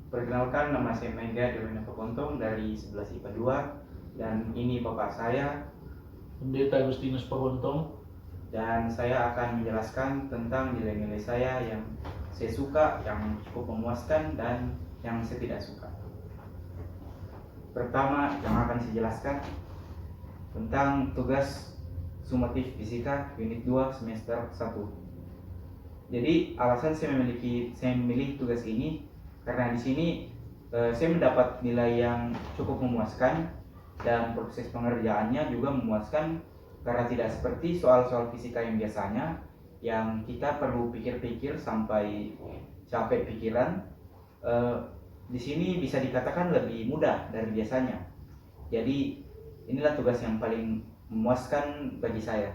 Perkenalkan, nama saya Mega Dirwina Pakontong dari 11 IPA 2, dan ini bapak saya. Pendeta Agustinus Pakontong. Dan saya akan menjelaskan tentang nilai-nilai saya yang saya suka, yang cukup memuaskan, dan yang saya tidak suka. Pertama yang akan saya jelaskan tentang tugas sumatif fisika unit 2 semester 1. Jadi alasan saya memilih tugas ini karena di sini saya mendapat nilai yang cukup memuaskan dan proses pengerjaannya juga memuaskan karena tidak seperti soal-soal fisika yang biasanya yang kita perlu pikir-pikir sampai capek pikiran. Di sini bisa dikatakan lebih mudah dari biasanya. Jadi inilah tugas yang paling memuaskan bagi saya.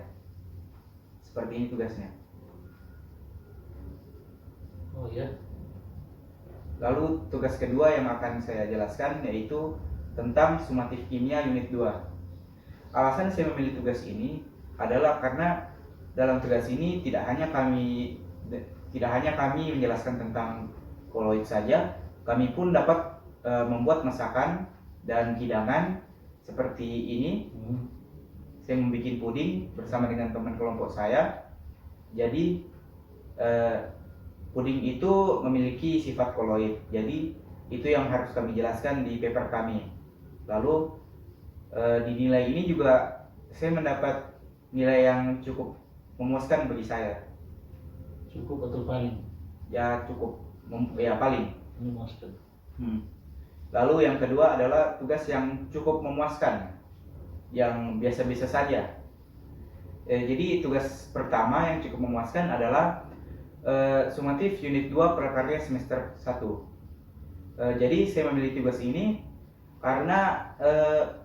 Seperti ini tugasnya. Oh ya. Lalu tugas kedua yang akan saya jelaskan yaitu tentang sumatif kimia unit 2. Alasan saya memilih tugas ini adalah karena dalam tugas ini tidak hanya kami menjelaskan tentang koloid saja, kami pun dapat membuat masakan dan hidangan seperti ini. Saya membuat puding bersama dengan teman kelompok saya. Jadi puding itu memiliki sifat koloid, jadi itu yang harus kami jelaskan di paper kami. Lalu di nilai ini juga saya mendapat nilai yang cukup memuaskan bagi saya. Cukup atau paling? Ya cukup, paling memuaskan. Lalu yang kedua adalah tugas yang cukup memuaskan, yang biasa-biasa saja. Jadi tugas pertama yang cukup memuaskan adalah sumatif unit 2 prakarya semester 1. Jadi saya memilih tugas ini karena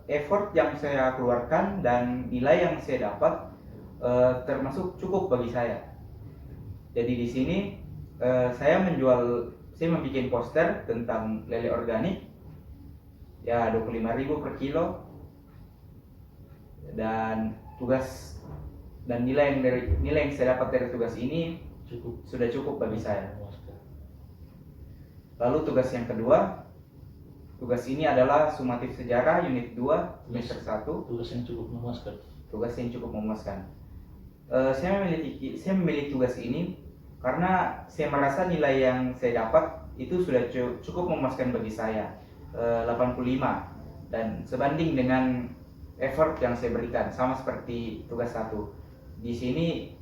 effort yang saya keluarkan dan nilai yang saya dapat termasuk cukup bagi saya. Jadi di sini saya membuat poster tentang lele organik ya 25.000 per kilo, dan nilai yang saya dapat dari tugas ini sudah cukup bagi saya. Lalu tugas yang kedua, tugas ini adalah sumatif sejarah unit 2 semester 1. Tugas yang cukup memuaskan. Saya memilih tugas ini karena saya merasa nilai yang saya dapat itu sudah cukup memuaskan bagi saya, 85, dan sebanding dengan effort yang saya berikan, sama seperti tugas 1. Di sini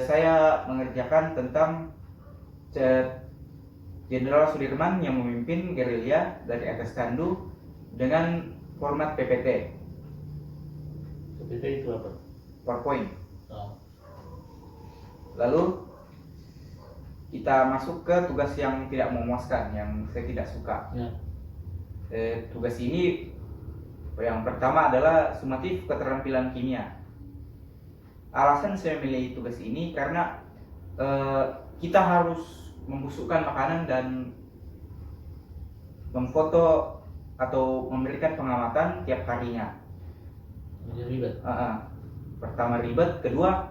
saya mengerjakan tentang Jenderal Sudirman yang memimpin gerilya dari atas Kandu dengan format PPT. PPT itu apa? PowerPoint. Lalu kita masuk ke tugas yang tidak memuaskan, yang saya tidak suka. Ya. Tugas ini yang pertama adalah sumatif keterampilan kimia. Alasan saya memilih tugas ini karena kita harus membusukkan makanan dan memfoto atau memberikan pengamatan tiap harinya. Jadi ribet. Pertama ribet, kedua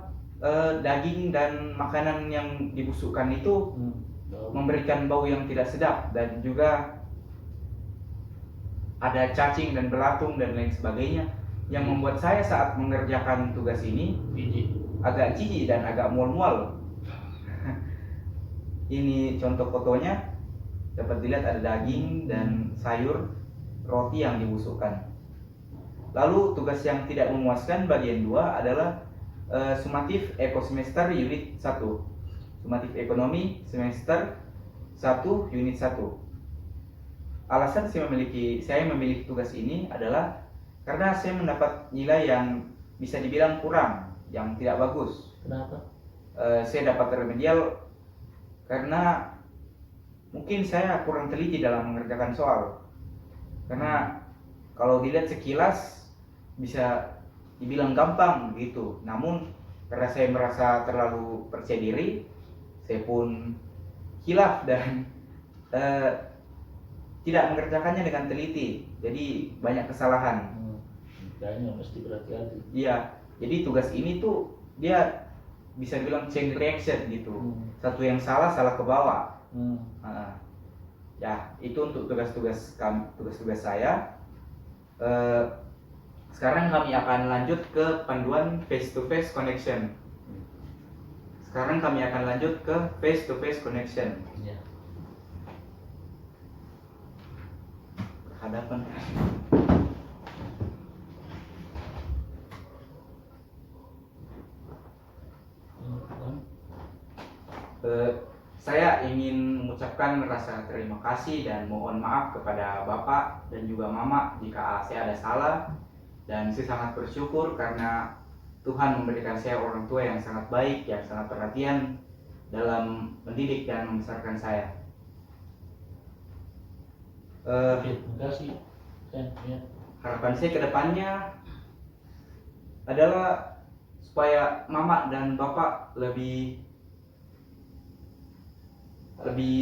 daging dan makanan yang dibusukkan itu memberikan bau yang tidak sedap, dan juga ada cacing dan belatung dan lain sebagainya yang membuat saya saat mengerjakan tugas ini agak jijik dan agak mual-mual. Ini contoh fotonya, dapat dilihat ada daging dan sayur, roti yang dibusukkan. Lalu tugas yang tidak memuaskan bagian 2 adalah sumatif eko semester unit 1. Sumatif ekonomi semester 1 unit 1. Alasan saya memilih tugas ini adalah karena saya mendapat nilai yang bisa dibilang kurang, yang tidak bagus. Kenapa? Saya dapat remedial karena mungkin saya kurang teliti dalam mengerjakan soal. Karena kalau dilihat sekilas bisa dibilang gampang gitu, namun karena saya merasa terlalu percaya diri, saya pun hilaf dan tidak mengerjakannya dengan teliti, jadi banyak kesalahan. Kayaknya mesti berhati-hati. Iya, jadi tugas ini tuh dia bisa dibilang chain reaction gitu. Satu yang salah ke bawah. Ya, itu untuk tugas-tugas saya. Sekarang kami akan lanjut ke panduan face to face connection. Ya. Hadapan. Saya ingin mengucapkan rasa terima kasih dan mohon maaf kepada Bapak dan juga Mama jika saya ada salah, dan saya sangat bersyukur karena Tuhan memberikan saya orang tua yang sangat baik, yang sangat perhatian dalam mendidik dan membesarkan saya. Oke, terima kasih. Ya. Harapan saya ke depannya adalah supaya Mama dan Bapak lebih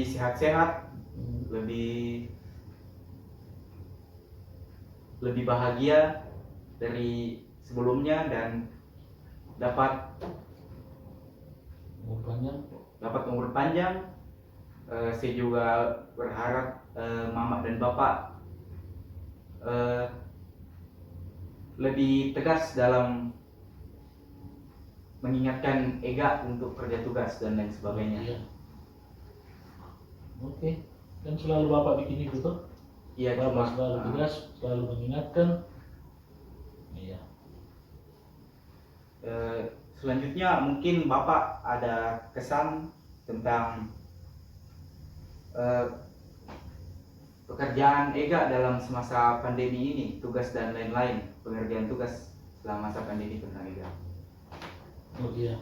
sehat-sehat, lebih bahagia dari sebelumnya, dan dapat umur panjang. Saya juga berharap Mama dan Bapak lebih tegas dalam mengingatkan Ega untuk kerja tugas dan lain sebagainya. Iya. Oke, kan selalu Bapak bikin itu tuh. Iya, Bapak selalu tegas, selalu mengingatkan. Iya. Selanjutnya mungkin Bapak ada kesan tentang pekerjaan Ega dalam semasa pandemi ini, tugas dan lain-lain, pengerjaan tugas selama masa pandemi tentang Ega. Oh iya.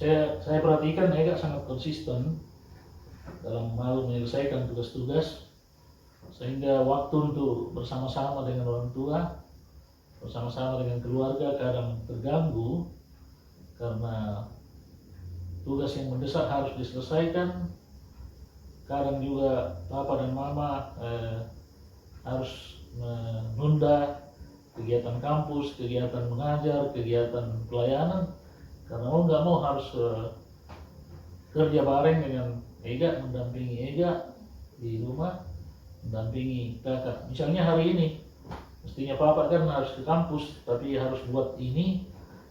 Saya perhatikan Ega sangat konsisten dalam hal menyelesaikan tugas-tugas, sehingga waktu untuk bersama-sama dengan orang tua, bersama-sama dengan keluarga kadang terganggu karena tugas yang mendesak harus diselesaikan. Kadang juga Papa dan Mama harus menunda kegiatan kampus, kegiatan mengajar, kegiatan pelayanan, karena mau nggak mau harus kerja bareng dengan Ega, mendampingi Ega di rumah, mendampingi kakak. Misalnya hari ini mestinya Papa kan harus ke kampus, tapi harus buat ini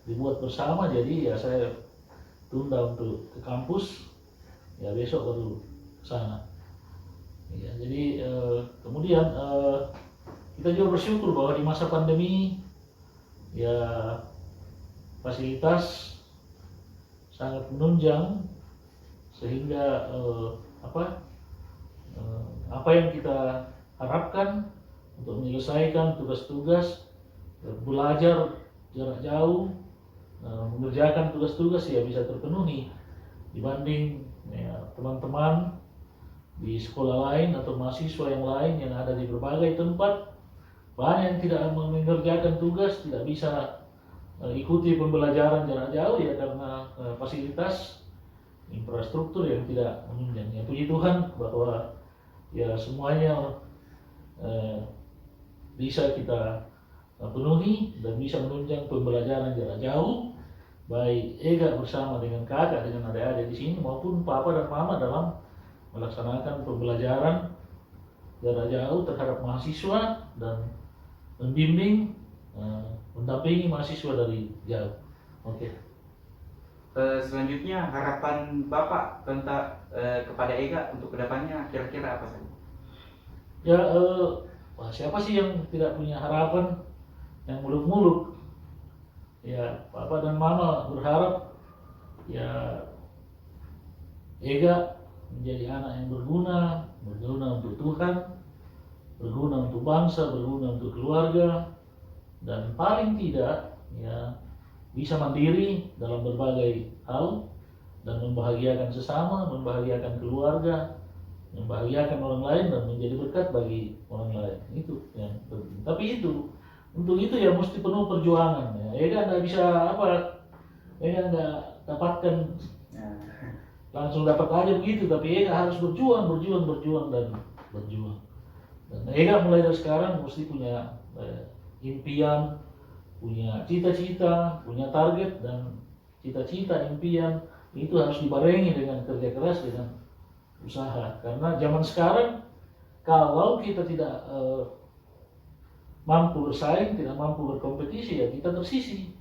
dibuat bersama, jadi ya saya tunda untuk ke kampus, ya besok baru ke sana. Ya, jadi kemudian kita juga bersyukur bahwa di masa pandemi ya fasilitas sangat menunjang, sehingga apa yang kita harapkan untuk menyelesaikan tugas-tugas, belajar jarak jauh, mengerjakan tugas-tugas ya bisa terpenuhi dibanding ya, teman-teman di sekolah lain atau mahasiswa yang lain yang ada di berbagai tempat. Banyak yang tidak mengerjakan tugas, tidak bisa ikuti pembelajaran jarak jauh ya karena fasilitas infrastruktur yang tidak menunjang. Ya puji Tuhan bahwa ya semuanya bisa kita penuhi dan bisa menunjang pembelajaran jarak jauh, baik Ega bersama dengan kakak, dengan adik-adik di sini, maupun Papa dan Mama dalam melaksanakan pembelajaran jarak jauh terhadap mahasiswa dan membimbing, mendampingi mahasiswa dari jauh. Oke. Selanjutnya harapan Bapak tentang kepada Ega untuk kedepannya kira-kira apa saja? Ya, siapa sih yang tidak punya harapan yang muluk-muluk? Ya, Papa dan Mama berharap ya Ega menjadi anak yang berguna untuk Tuhan, berguna untuk bangsa, berguna untuk keluarga, dan paling tidak ya bisa mandiri dalam berbagai hal dan membahagiakan sesama, membahagiakan keluarga, membahagiakan orang lain, dan menjadi berkat bagi orang lain. Itu yang penting. Tapi untuk itu ya mesti penuh perjuangan ya. Ega nggak bisa Ega nggak dapatkan langsung dapat aja begitu, tapi Ega harus berjuang dan berjuang. Dan Ega mulai dari sekarang mesti punya impian, punya cita-cita, punya target, dan cita-cita impian itu harus dibarengi dengan kerja keras, dengan usaha. Karena zaman sekarang kalau kita tidak mampu bersaing, tidak mampu berkompetisi, ya kita tersisi.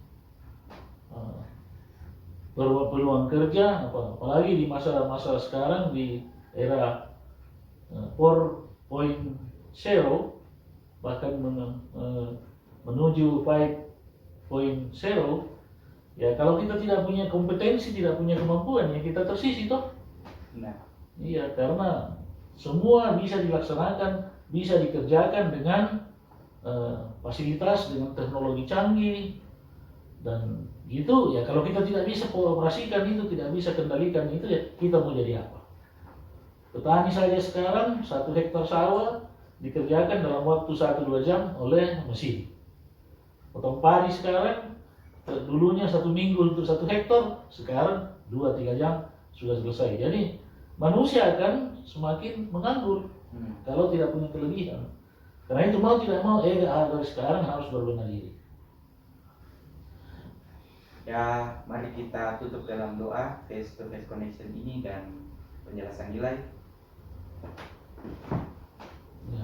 Peluang kerja, apalagi di masa-masa sekarang di era 4.0, bahkan menuju 5.0, ya kalau kita tidak punya kompetensi, tidak punya kemampuan, ya kita tersisi toh. Nah, Iya, karena semua bisa dilaksanakan, bisa dikerjakan dengan fasilitas, dengan teknologi canggih, dan gitu ya. Kalau kita tidak bisa operasikan itu, tidak bisa kendalikan itu, ya kita mau jadi apa? Petani saja sekarang 1 hektar sawah dikerjakan dalam waktu 1-2 jam oleh mesin. Potong padi sekarang dulunya 1 minggu untuk 1 hektar, sekarang 2-3 jam sudah selesai. Jadi manusia akan semakin menganggur kalau tidak punya kelebihan. Karena itu mau tidak mau dari sekarang harus berbenah diri. ya mari kita tutup dalam doa face to face connection ini dan penjelasan nilai. Ya,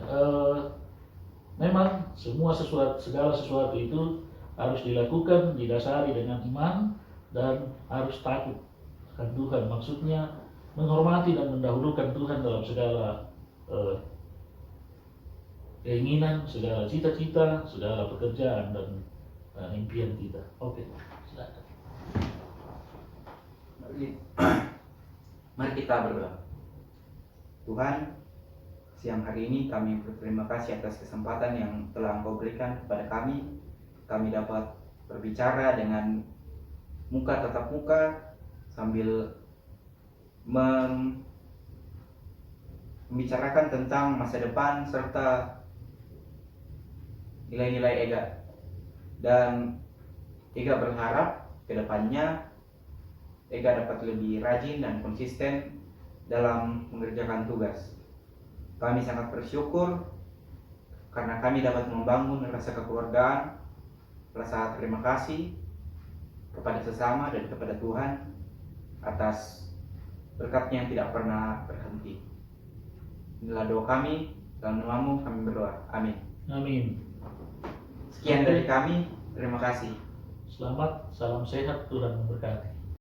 memang segala sesuatu itu harus dilakukan didasari dengan iman dan harus takut akan Tuhan. Maksudnya menghormati dan mendahulukan Tuhan dalam segala keinginan, segala cita-cita, segala pekerjaan dan impian kita. Oke, silakan. Mari kita berdoa. Tuhan, siang hari ini kami berterima kasih atas kesempatan yang telah Engkau berikan kepada kami. Kami dapat berbicara dengan muka tatap muka sambil membicarakan tentang masa depan serta nilai-nilai EGA. Dan EGA berharap ke depannya EGA dapat lebih rajin dan konsisten dalam mengerjakan tugas. Kami sangat bersyukur karena kami dapat membangun rasa kekeluargaan, rasa terima kasih kepada sesama dan kepada Tuhan atas berkat-Nya yang tidak pernah berhenti. Inilah doa kami, dalam nama-Mu kami berdoa. Amin. Amin. Sekian dari kami, terima kasih. Selamat, salam sehat, Tuhan memberkati.